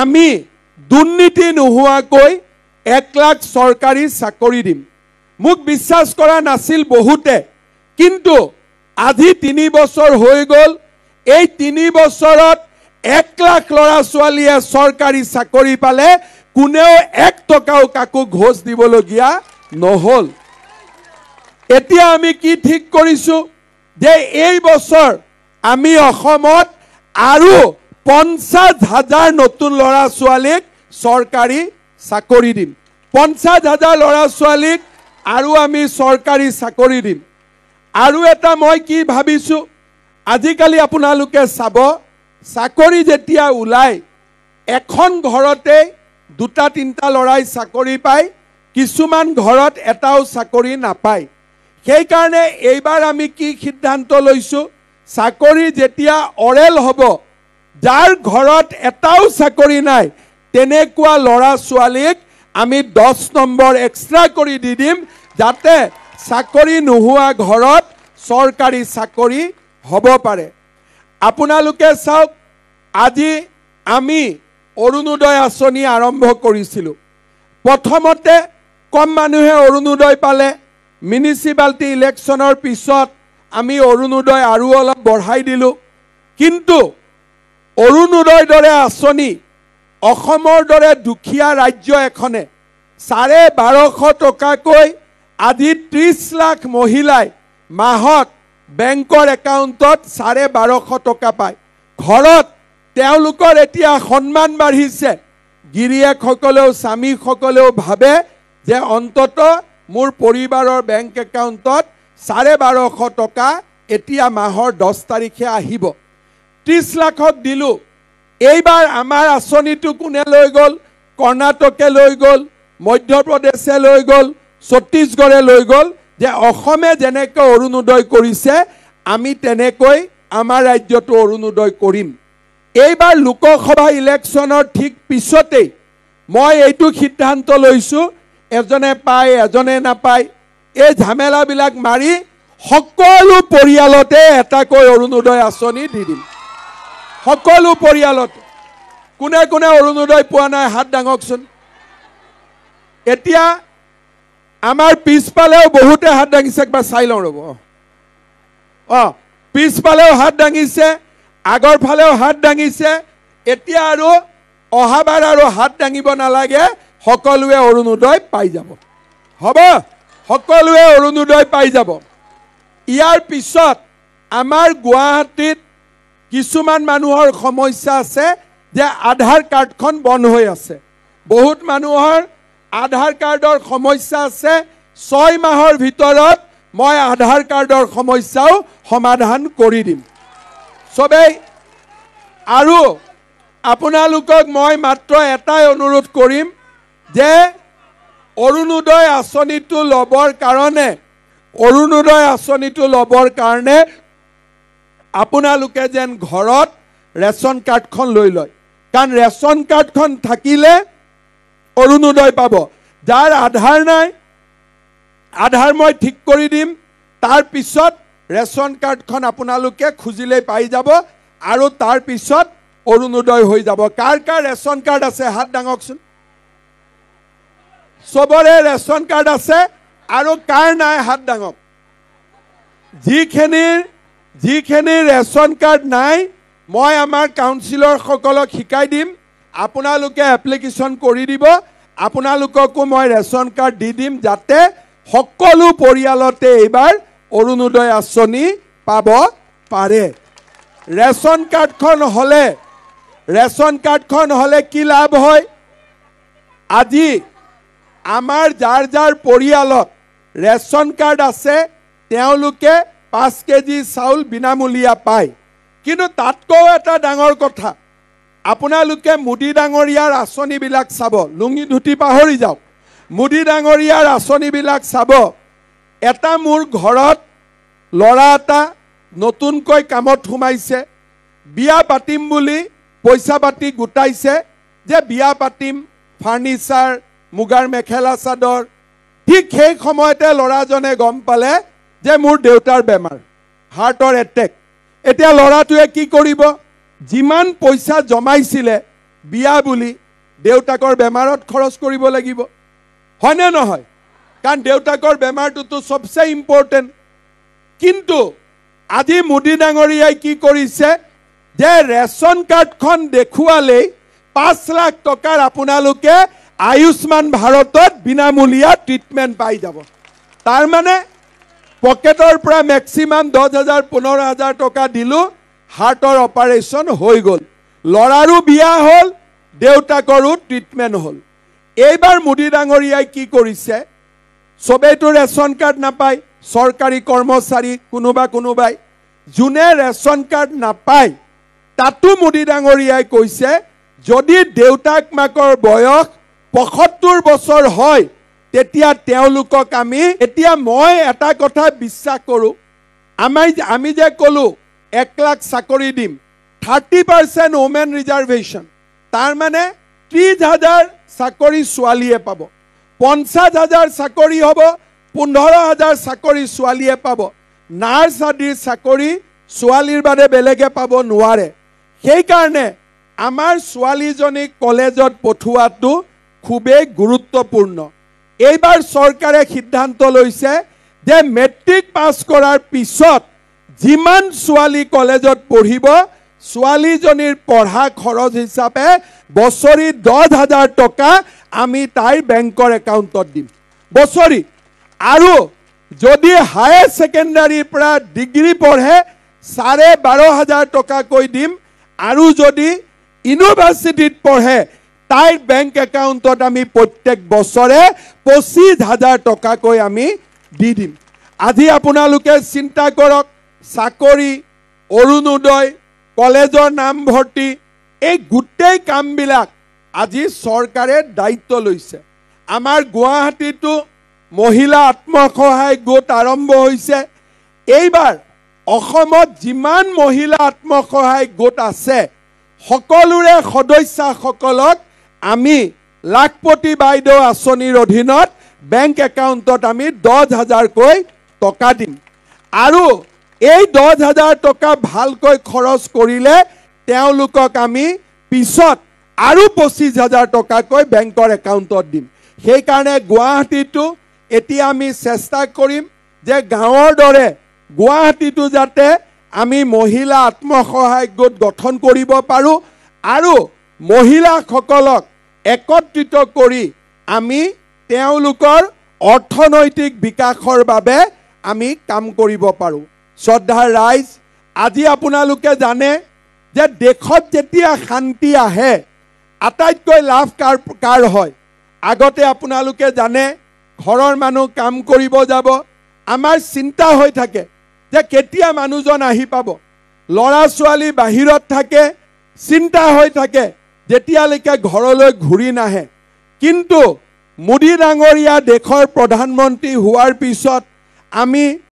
আমি দুৰ্নীতি নোহোৱাকৈ 1 লাখ চৰকাৰী চাকৰি দিম মোক বিশ্বাস কৰা নাছিল বহুতে কিন্তু আজি 3 বছৰ হৈ গল এই 3 বছৰত 1 লাখ লৰা ছোৱালীয়ে চৰকাৰী চাকৰি পালে কোনেও 1 টকাও কাকো ঘোষ দিবলগীয়া নহল এতিয়া আমি কি ঠিক কৰিছো যে এই বছৰ আমি অসমত আৰু 50,000 নতুন লৰা ছোৱালীক চৰকাৰী চাকৰি দিম 50,000 লৰা ছোৱালীক আৰু আমি চৰকাৰী চাকৰি দিম আৰু এটা মই কি ভাবিছো আজিকালি আপোনালোকে চাব চাকৰি যেতিয়া উলাই এখন ঘৰতে দুটা তিনটা লৰাই চাকৰি পায় কিছুমান ঘৰত এটাও চাকৰি নাপায় সেই কাৰণে এইবাৰ আমি কি সিদ্ধান্ত লৈছো চাকৰি যেতিয়া অৰেল হ'ব যাৰ ঘৰত এটাও চাকৰি নাই তেনেকুৱা লৰা ছোৱালীক আমি 10 নম্বৰ এক্সট্ৰা কৰি দি দিম যাতে চাকৰি নোহোৱা ঘৰত চৰকাৰী চাকৰি হ'ব পাৰে আপোনালোকে চাওক আজি আমি অৰুণোদয় আঁচনি আৰম্ভ কৰিছিলো প্ৰথমতে কম মানুহে অৰুণোদয় পালে মিউনিচিপালিটি ইলেকশ্যনৰ পিছত আমি অৰুণোদয় আৰু অলপ বঢ়াই দিলো কিন্তু অৰুণোদয় দৰে আঁচনি অসমৰ দৰে দুখীয়া ৰাজ্য এখনে 1250 টকাকৈ আজি 30 লাখ মহিলাই মাহত বেংকৰ একাউণ্টত 1250 টকা পায় ঘৰত তেওঁলোকৰ এতিয়া সন্মান বাঢ়িছে গিৰিয়েকসকলেও স্বামীসকলেও ভাবে যে অন্তত মোৰ পৰিবাৰৰ বেংক একাউণ্টত 1250 টকা এতিয়া মাহৰ 10 তাৰিখে আহিব 30 লাখক দিলো এইবাৰ আমাৰ আঁচনিটো কোনে লৈ গল কৰ্ণাটকে লৈ গল মধ্যপ্ৰদেশে লৈ গল ছত্তীশগড়ে লৈ গল যে অসমে যেনেকৈ অৰুণোদয় কৰিছে আমি তেনেকৈ আমাৰ ৰাজ্যটো অৰুণোদয় কৰিম এইবাৰ লোকসভা ইলেকশ্যনৰ ঠিক পিছতেই মই এইটো সিদ্ধান্ত লৈছো এজনে পায় এজনে নাপায় এই ঝামেলাবিলাক মাৰি সকলো পৰিয়ালতে এটাকৈ অৰুণোদয় আঁচনি দি দিম সকলো পৰিয়ালত কোনে কোনে অৰুণোদয় পোৱা নাই হাত দাঙকচোন এতিয়া আমাৰ পিছপালেও বহুতে হাত দাঙিছে একবাৰ চাই লওঁ ৰব পিছপালেও হাত দাঙিছে আগৰ ফালেও হাত দাঙিছে এতিয়া আৰু অহাবাৰ আৰু হাত দাঙিব নালাগে সকলোৱে অৰুণোদয় পাই যাব হ'ব সকলোৱে অৰুণোদয় পাই যাব ইয়াৰ পিছত আমাৰ গুৱাহাটীত কিছুমান মানুহৰ সমস্যা আছে যে আধাৰ কাৰ্ডখন বন্ধ হৈ আছে বহুত মানুহৰ আধাৰ কাৰ্ডৰ সমস্যা আছে 6 মাহৰ ভিতৰত মই আধাৰ কাৰ্ডৰ সমস্যাও সমাধান কৰি দিম সবেই আৰু আপোনালোকক মই মাত্ৰ এটাই অনুৰোধ কৰিম যে অৰুণোদয় আঁচনিটো লবৰ কাৰণে আপোনালোকে যেন ঘৰত ৰেচন কাৰ্ডখন লৈ লয় কাৰণ ৰেচন কাৰ্ডখন থাকিলে অৰুণোদয় পাব যাৰ আধাৰ নাই আধাৰ মই ঠিক কৰি দিম তাৰ পিছত ৰেচন কাৰ্ডখন আপোনালোকে খুজিলে পাই যাব আৰু তাৰ পিছত অৰুণোদয় হৈ যাব কাৰ কাৰ ৰেচন কাৰ্ড আছে হাত দাঙকচোন সবৰে ৰেচন কাৰ্ড আছে আৰু কাৰ নাই হাত দাঙক যিখিনি ৰেচন কাৰ্ড নাই মই আমাৰ কাউন্সিলৰ সকলক শিকাই দিম আপোনালোকে এপ্লিকেশন কৰি দিব আপোনালোককো মই ৰেচন কাৰ্ড দি দিম যাতে সকলো পৰিয়ালতে এইবাৰ অৰুণোদয় আঁচনি পাব পাৰে ৰেচন কাৰ্ডখন হলে কি লাভ হয় আজি আমাৰ যাৰ পৰিয়ালত ৰেচন কাৰ্ড আছে তেওঁলোকে 5 কেজি চাউল বিনামূলীয়া পায় কিন্তু তাতকৈ এটা ডাঙৰ কথা আপোনালোকে মুদি ডাঙৰীয়াৰ আঁচনিবিলাক চাব লুঙি ধুতি পাহৰি যাওক মুদি ডাঙৰীয়াৰ আঁচনিবিলাক চাব এটা মোৰ ঘৰত লৰা এটা নতুনকৈ কামত সোমাইছে বিয়া পাতিম বুলি পইচা পাতি গোটাইছে যে বিয়া পাতিম ফাৰ্নিচাৰ মুগাৰ মেখেলা চাদৰ ঠিক সেই সময়তে লৰাজনে গম পালে যে মোৰ দেউতাৰ বেমাৰ হাৰ্টৰ এটেক এতিয়া লৰাটোৱে কি কৰিব যিমান পইচা জমাইছিলে বিয়া বুলি দেউতাকৰ বেমাৰত খৰচ কৰিব লাগিব হয়নে নহয় কাৰণ দেউতাকৰ বেমাৰটোতো সবচে ইম্পৰ্টেন্ট কিন্তু আজি মোদী ডাঙৰীয়াই কি কৰিছে যে ৰেশন কাৰ্ডখন দেখুৱালে 5 লাখ টকাৰ আপোনালোকে আয়ুষ্মান ভাৰতত বিনামূলীয়া ট্ৰিটমেন্ট পাই যাব তাৰ মানে পকেটৰ পৰা ম্যাক্সিমাম 10,000 15,000 টকা দিলো হাৰ্টৰ অপাৰেচন হৈ গল লৰাৰো বিয়া হল দেউতাকৰো ট্ৰিটমেন্ট হল এইবাৰ মোদী ডাঙৰীয়াই কি কৰিছে সবেতো ৰেশন কাৰ্ড নাপায় সৰকাৰি কৰ্মচাৰী কোনোবাই জুনে ৰেশন কাৰ্ড নাপায় তাতো মোদী ডাঙৰীয়াই কৈছে যদি দেউতাক মাকৰ বয়স 75 বছৰ হয় তেতিয়া তেওঁলোকক আমি এতিয়া মই এটা কথা বিশ্বাস কৰো আমি যে কলো 1 লাখ চাকৰি দিম 30% ওমেন ৰিজাৰ্ভেশন তাৰ মানে 30,000 চাকৰি ছোৱালীয়ে পাব 50,000 চাকৰি হ'ব 15,000 চাকৰি ছোৱালীয়ে পাব নাৰ্ছ আদিৰ চাকৰি ছোৱালীৰ বাদে বেলেগে পাব নোৱাৰে সেই কাৰণে আমাৰ ছোৱালীজনীক কলেজত পঠুৱাটো খুবেই গুৰুত্বপূৰ্ণ এইবাৰ চৰকাৰে সিদ্ধান্ত লৈছে যে মেট্ৰিক পাছ কৰাৰ পিছত যিমান ছোৱালী কলেজত পঢ়িব ছোৱালীজনীৰ পঢ়া খৰচ হিচাপে বছৰি 10,000 টকা আমি তাইৰ বেংকৰ একাউণ্টত দিম বছৰি আৰু যদি হায়াৰ সেকেন্ডাৰীৰ পৰা ডিগ্ৰী পঢ়ে 12,500 টকা কৈ দিম আৰু যদি ইউনিভাৰ্সিটিত পঢ়ে তাইৰ বেংক একাউণ্টত আমি প্ৰত্যেক বছৰে 25,000 টকা কৈ আমি দি দিম আজি আপোনালোকে চিন্তা কৰক চাকৰি অৰুণোদয় কলেজৰ নামভৰ্তি এই গোটেই কামবিলাক আজি চৰকাৰে দায়িত্ব লৈছে আমাৰ গুৱাহাটীতো মহিলা আত্মসহায়ক গোট আৰম্ভ হৈছে এইবাৰ অসমত যিমান মহিলা আত্মসহায়ক গোট আছে সকলোৰে সদস্যসকলক আমি লাখপতি বাইদেউ আঁচনিৰ অধীনত বেংক একাউণ্টত আমি 10,000 কৈ টকা দিম আৰু এই 10,000 টকা ভালকৈ খৰচ কৰিলে তেওঁলোকক আমি পিছত আৰু 25,000 টকা কৈ বেংকৰ একাউণ্টত দিম সেই কাৰণে গুৱাহাটীতো এতিয়া আমি চেষ্টা কৰিম যে গাঁৱৰ দৰে গুৱাহাটীতো যাতে আমি মহিলা আত্মসহায়ক গোট গঠন কৰিব পাৰো আৰু মহিলাসকলক একত্ৰিত কৰি আমি তেওঁলোকৰ অৰ্থনৈতিক বিকাশৰ বাবে আমি কাম কৰিব পাৰো শ্ৰদ্ধাৰ ৰাইজ আজি আপোনালোকে জানে যে দেশত যেতিয়া শান্তি আহে আটাইতকৈ লাভ কাৰ হয় আগতে আপোনালোকে জানে ঘৰৰ মানুহ কাম কৰিব যাব আমাৰ চিন্তা হৈ থাকে যে কেতিয়া মানুহজন আহি পাব লৰা ছোৱালী বাহিৰত থাকে চিন্তা হৈ থাকে যেতিয়ালৈকে ঘৰলৈ ঘূৰি নাহে কিন্তু মোদী ডাঙৰীয়া দেশৰ প্ৰধানমন্ত্ৰী হোৱাৰ পিছত আমি